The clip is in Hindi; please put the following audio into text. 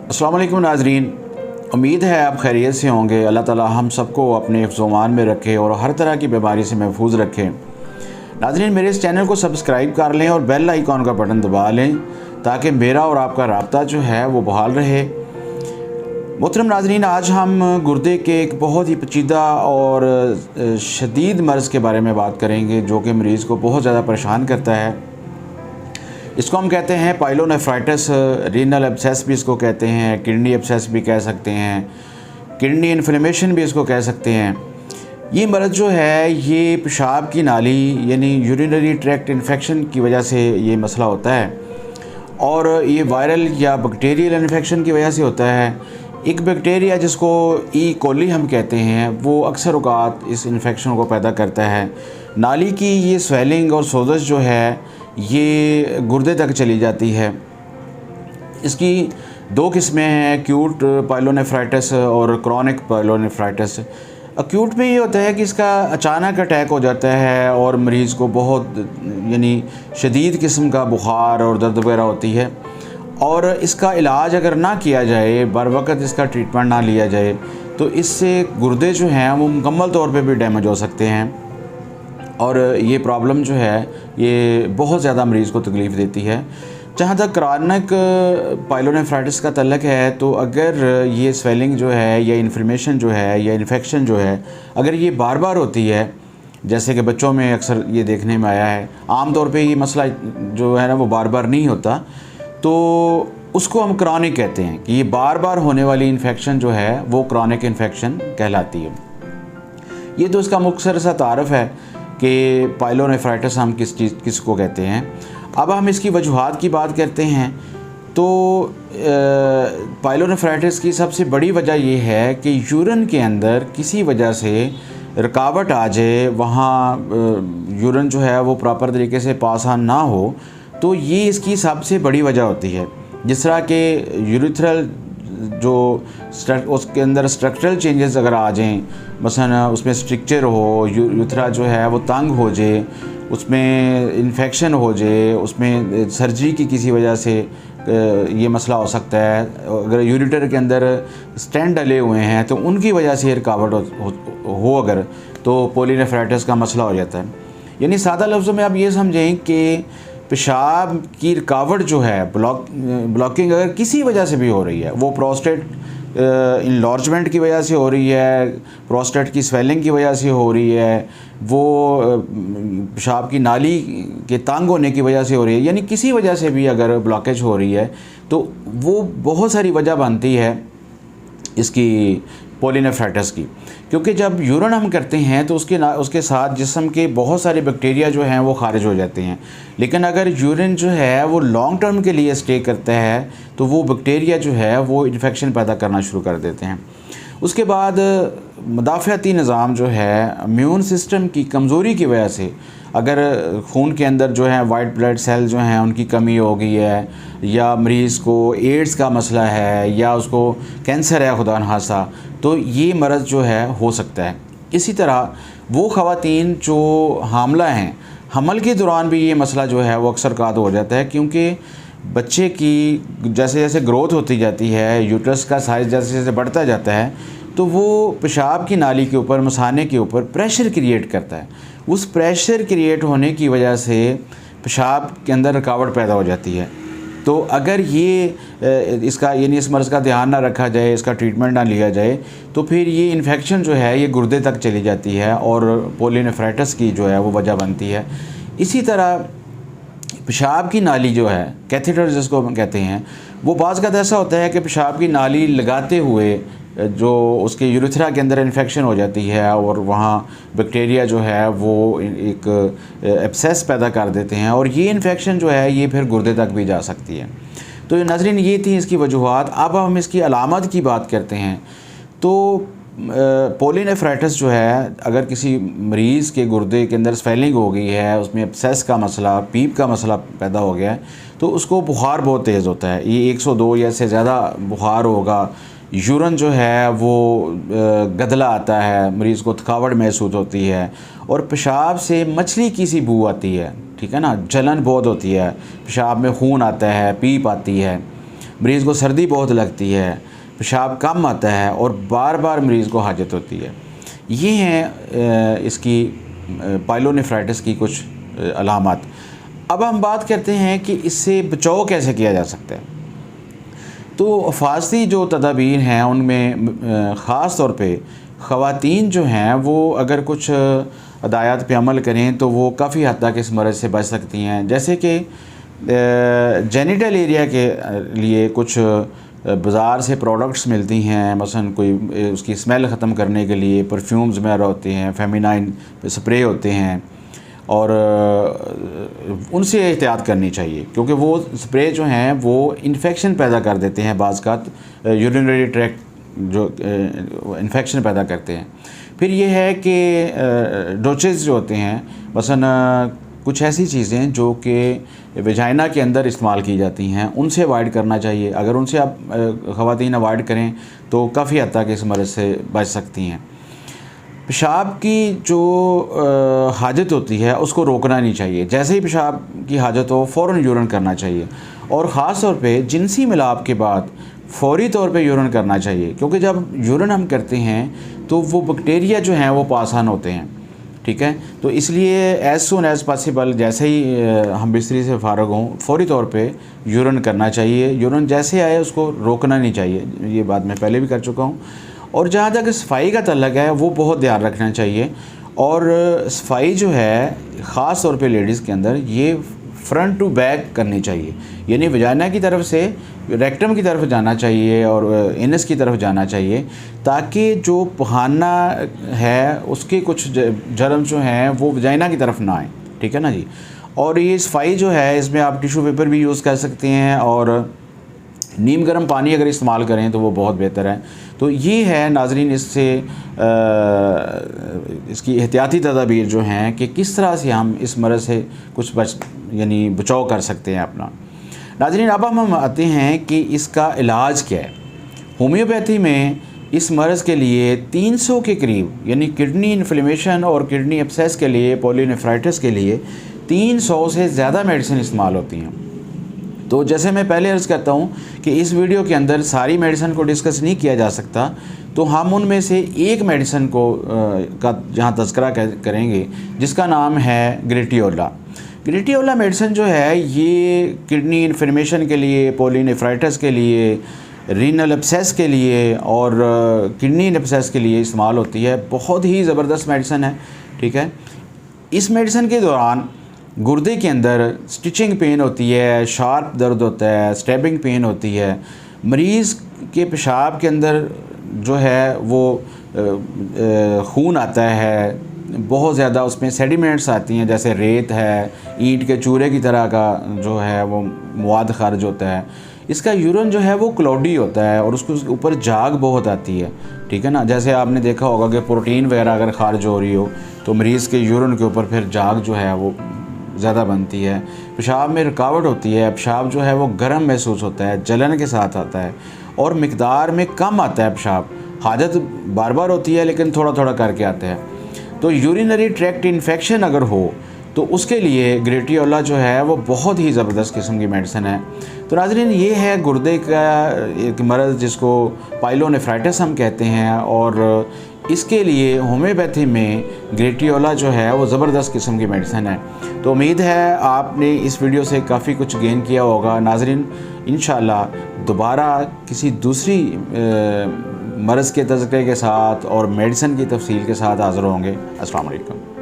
अस्सलाम वालेकुम नाज़रीन, उम्मीद है आप खैरियत से होंगे। अल्लाह ताला हम सबको अपने हिफ्ज़-ओ-मान में रखे और हर तरह की बीमारी से महफूज रखे। नाज़रीन, मेरे इस चैनल को सब्सक्राइब कर लें और बेल आइकॉन का बटन दबा लें ताकि मेरा और आपका राब्ता जो है वो बहाल रहे। मोहतरम नाज़रीन, आज हम गुर्दे के एक बहुत ही पेचीदा और शदीद मर्ज़ के बारे में बात करेंगे जो कि मरीज़ को बहुत ज़्यादा परेशान करता है। इसको हम कहते हैं पाइलोनेफ्राइटिस। रीनल एब्सेस भी इसको कहते हैं, किडनी एब्सेस भी कह सकते हैं, किडनी इन्फ्लेमेशन भी इसको कह सकते हैं। ये मर्ज़ जो है ये पेशाब की नाली यानी यूरिनरी ट्रैक्ट इन्फेक्शन की वजह से ये मसला होता है और ये वायरल या बैक्टीरियल इन्फेक्शन की वजह से होता है। एक बैक्टीरिया जिसको ई कोली हम कहते हैं वो अक्सर औक़ात इस इन्फेक्शन को पैदा करता है। नाली की ये स्वेलिंग और सोज़श जो है ये गुर्दे तक चली जाती है। इसकी दो किस्में हैं, एक्यूट पाइलोनेफ्राइटिस और क्रॉनिक पाइलोनेफ्राइटिस। एक्यूट में ये होता है कि इसका अचानक अटैक हो जाता है और मरीज़ को बहुत यानी शदीद किस्म का बुखार और दर्द वगैरह होती है और इसका इलाज अगर ना किया जाए, बर वक़्त इसका ट्रीटमेंट ना लिया जाए तो इससे गुर्दे जो हैं वो मुकम्मल तौर पे भी डैमेज हो सकते हैं और ये प्रॉब्लम जो है ये बहुत ज़्यादा मरीज़ को तकलीफ़ देती है। जहाँ तक क्रॉनिक पाइलोनेफ्राइटिस का तल्लक है तो अगर ये स्वेलिंग जो है या इन्फ्लेमेशन जो है या इन्फेक्शन जो है अगर ये बार बार होती है, जैसे कि बच्चों में अक्सर ये देखने में आया है, आम तौर पे ये मसला जो है ना वो बार बार नहीं होता, तो उसको हम क्रॉनिक कहते हैं कि ये बार बार होने वाली इन्फेक्शन जो है वो क्रॉनिक इन्फेक्शन कहलाती है। ये तो इसका मुख्तसर सा तारफ़ है कि पाइलोनेफ्राइटिस हम किसको कहते हैं। अब हम इसकी वजूहात की बात करते हैं तो पाइलोनेफ्राइटिस की सबसे बड़ी वजह ये है कि यूरिन के अंदर किसी वजह से रुकावट आ जाए, वहाँ यूरिन जो है वो प्रॉपर तरीके से पास ऑन ना हो, तो ये इसकी सबसे बड़ी वजह होती है। जिस तरह के यूरिथ्रल जो उसके अंदर स्ट्रक्चरल चेंजेस अगर आ जाएं, मसलन उसमें स्ट्रक्चर हो, यूथरा जो है वो तंग हो जाए, उसमें इन्फेक्शन हो जाए, उसमें सर्जरी की किसी वजह से ये मसला हो सकता है। अगर यूरिटर के अंदर स्टेंट डले हुए हैं तो उनकी वजह से रुकावट हो अगर, तो पॉलीनेफ्राइटिस का मसला हो जाता है। यानी सादा लफ्ज़ों में आप ये समझें कि पेशाब की रुकावट जो है ब्लॉकिंग अगर किसी वजह से भी हो रही है, वो प्रोस्टेट इनलॉर्जमेंट की वजह से हो रही है, प्रोस्टेट की स्वेलिंग की वजह से हो रही है, वो पेशाब की नाली के तंग होने की वजह से हो रही है, यानी किसी वजह से भी अगर ब्लॉकेज हो रही है तो वो बहुत सारी वजह बनती है इसकी पॉलीनेफ्राइटिस की। क्योंकि जब यूरिन हम करते हैं तो उसके साथ जिस्म के बहुत सारे बैक्टीरिया जो हैं वो खारिज हो जाते हैं, लेकिन अगर यूरिन जो है वो लॉन्ग टर्म के लिए स्टे करता है तो वो बैक्टीरिया जो है वो इन्फेक्शन पैदा करना शुरू कर देते हैं। उसके बाद मुदाफ़ाती निज़ाम जो है, इम्यून सिस्टम की कमज़ोरी की वजह से अगर खून के अंदर जो है वाइट ब्लड सेल जो हैं उनकी कमी हो गई है, या मरीज़ को एड्स का मसला है, या उसको कैंसर है खुदा न खास्ता, तो ये मर्ज़ जो है हो सकता है। इसी तरह वो ख़वातीन जो हामला हैं, हमल के दौरान भी ये मसला जो है वो अक्सर काद हो जाता है, क्योंकि बच्चे की जैसे जैसे ग्रोथ होती जाती है, यूट्रस का साइज़ जैसे जैसे बढ़ता जाता है, तो वो पेशाब की नाली के ऊपर, मसाने के ऊपर प्रेशर क्रिएट करता है। उस प्रेशर क्रिएट होने की वजह से पेशाब के अंदर रुकावट पैदा हो जाती है। तो अगर ये इसका यानी इस मर्ज़ का ध्यान ना रखा जाए, इसका ट्रीटमेंट ना लिया जाए, तो फिर ये इन्फेक्शन जो है ये गुर्दे तक चली जाती है और पॉलीनेफ्राइटिस की जो है वो वजह बनती है। इसी तरह पेशाब की नाली जो है, कैथेटर जिसको हम कहते हैं, वो बाज़ का ऐसा होता है कि पेशाब की नाली लगाते हुए जो उसके यूरिथ्रा के अंदर इन्फेक्शन हो जाती है और वहाँ बैक्टीरिया जो है वो एक एब्सेस पैदा कर देते हैं और ये इन्फेक्शन जो है ये फिर गुर्दे तक भी जा सकती है। तो नाज़रीन, ये थी इसकी वजूहात। अब हम इसकी अलामत की बात करते हैं तो पॉलीनेफ्राइटिस जो है, अगर किसी मरीज़ के गुर्दे के अंदर स्वेलिंग हो गई है, उसमें एब्सेस का मसला, पीप का मसला पैदा हो गया है, तो उसको बुखार बहुत तेज़ होता है। ये 102 या से ज़्यादा बुखार होगा, यूरिन जो है वो गदला आता है, मरीज़ को थकावट महसूस होती है और पेशाब से मछली की सी बू आती है, ठीक है ना, जलन बहुत होती है, पेशाब में खून आता है, पीप आती है। मरीज़ को सर्दी बहुत लगती है, पेशाब कम आता है और बार बार मरीज़ को हाजत होती है। ये हैं इसकी पाइलोनेफ्राइटिस की कुछ अलामात। अब हम बात करते हैं कि इससे बचाव कैसे किया जा सकता है। तो हिफाजती जो तदाबीर हैं उनमें ख़ास तौर पे ख़वातीन जो हैं वो अगर कुछ हदायत पे अमल करें तो वो काफ़ी हद तक इस मर्ज़ से बच सकती हैं। जैसे कि जेनिटल एरिया के लिए कुछ बाज़ार से प्रोडक्ट्स मिलती हैं, मसलन कोई उसकी स्मेल ख़त्म करने के लिए परफ्यूम्स वगैरह होते हैं, फेमिनाइन स्प्रे होते हैं, और उनसे एहतियात करनी चाहिए क्योंकि वो स्प्रे जो हैं वो इन्फेक्शन पैदा कर देते हैं, बाज़ का यूरिनरी ट्रैक्ट जो इन्फेक्शन पैदा करते हैं। फिर ये है कि डोचेस जो होते हैं, मसलन कुछ ऐसी चीज़ें जो कि वजाइना के अंदर इस्तेमाल की जाती हैं, उनसे अवॉइड करना चाहिए। अगर उनसे आप ख़वातीन अवॉइड करें तो काफ़ी हद तक इस मर्ज़ से बच सकती हैं। पेशाब की जो हाजत होती है उसको रोकना नहीं चाहिए। जैसे ही पेशाब की हाजत हो फ़ौरन यूरिन करना चाहिए, और ख़ास तौर पे जिनसी मिलाप के बाद फ़ौरी तौर पे यूरिन करना चाहिए, क्योंकि जब यूरिन हम करते हैं तो वो बैक्टीरिया जो हैं वो पास ऑन होते हैं, ठीक है। तो इसलिए एज़ सून एज़ पॉसिबल जैसे ही हम बिस्तरी से फ़ारग हों फ़ौरी तौर पे यूरिन करना चाहिए। यूरिन जैसे आए उसको रोकना नहीं चाहिए, ये बात मैं पहले भी कर चुका हूँ। और जहाँ तक सफाई का तल्लक है वो बहुत ध्यान रखना चाहिए, और सफाई जो है ख़ास तौर पे लेडीज़ के अंदर ये फ्रंट टू बैक करनी चाहिए, यानी वजाइना की तरफ से रेक्टम की तरफ जाना चाहिए और एनस की तरफ जाना चाहिए, ताकि जो पखाना है उसके कुछ जर्म जो हैं वो वजाइना की तरफ ना आए, ठीक है ना जी। और ये सफाई जो है इसमें आप टिशू पेपर भी यूज़ कर सकते हैं, और नीम गर्म पानी अगर इस्तेमाल करें तो वो बहुत बेहतर है। तो ये है नाज़रीन इससे इसकी एहतियाती तदाबीर जो हैं कि किस तरह से हम इस मर्ज़ से कुछ यानी बचाव कर सकते हैं अपना। नाज़रीन अब हम आते हैं कि इसका इलाज क्या है। होम्योपैथी में इस मर्ज़ के लिए 300 के करीब, यानी किडनी इन्फ्लेमेशन और किडनी एब्सेस के लिए, पॉलीनेफ्राइटिस के लिए 300 से ज़्यादा मेडिसिन इस्तेमाल होती हैं। तो जैसे मैं पहले अर्ज़ करता हूँ कि इस वीडियो के अंदर सारी मेडिसिन को डिस्कस नहीं किया जा सकता, तो हम उनमें से एक मेडिसिन को का जहाँ तज़किरा करेंगे जिसका नाम है ग्रेटियोला। ग्रेटियोला मेडिसिन जो है ये किडनी इन्फ्लेमेशन के लिए, पॉलीनेफ्राइटिस के लिए, रीनल एब्सेस के लिए और किडनी एब्सेस के लिए इस्तेमाल होती है। बहुत ही ज़बरदस्त मेडिसिन है, ठीक है। इस मेडिसिन के दौरान गुर्दे के अंदर स्टिचिंग पेन होती है, शार्प दर्द होता है, स्टैबिंग पेन होती है। मरीज़ के पेशाब के अंदर जो है वो खून आता है, बहुत ज़्यादा उसमें सेडिमेंट्स आती हैं, जैसे रेत है, ईंट के चूरे की तरह का जो है वो मवाद खारिज होता है। इसका यूरिन जो है वो क्लाउडी होता है और उसके ऊपर झाग बहुत आती है, ठीक है ना। जैसे आपने देखा होगा कि प्रोटीन वगैरह अगर खारिज हो रही हो तो मरीज़ के यूरिन के ऊपर फिर झाग जो है वो ज़्यादा बनती है। पेशाब में रुकावट होती है, पेशाब जो है वो गर्म महसूस होता है, जलन के साथ आता है और मिकदार में कम आता है पेशाब। हाजत बार बार होती है लेकिन थोड़ा थोड़ा करके आता है। तो यूरिनरी ट्रैक्ट इन्फेक्शन अगर हो तो उसके लिए ग्रेटियोला जो है वो बहुत ही ज़बरदस्त किस्म की मेडिसिन है। तो नाज़रीन ये है गुर्दे का एक मर्ज़ जिसको पाइलोनेफ्राइटिस हम कहते हैं, और इसके लिए होम्योपैथी में ग्रेटियोला जो है वो ज़बरदस्त किस्म की मेडिसिन है। तो उम्मीद है आपने इस वीडियो से काफ़ी कुछ गेन किया होगा। नाज़रीन इंशाअल्लाह दोबारा किसी दूसरी मर्ज़ के तज़किरे के साथ और मेडिसिन की तफसील के साथ हाज़िर होंगे। अस्सलाम वालेकुम।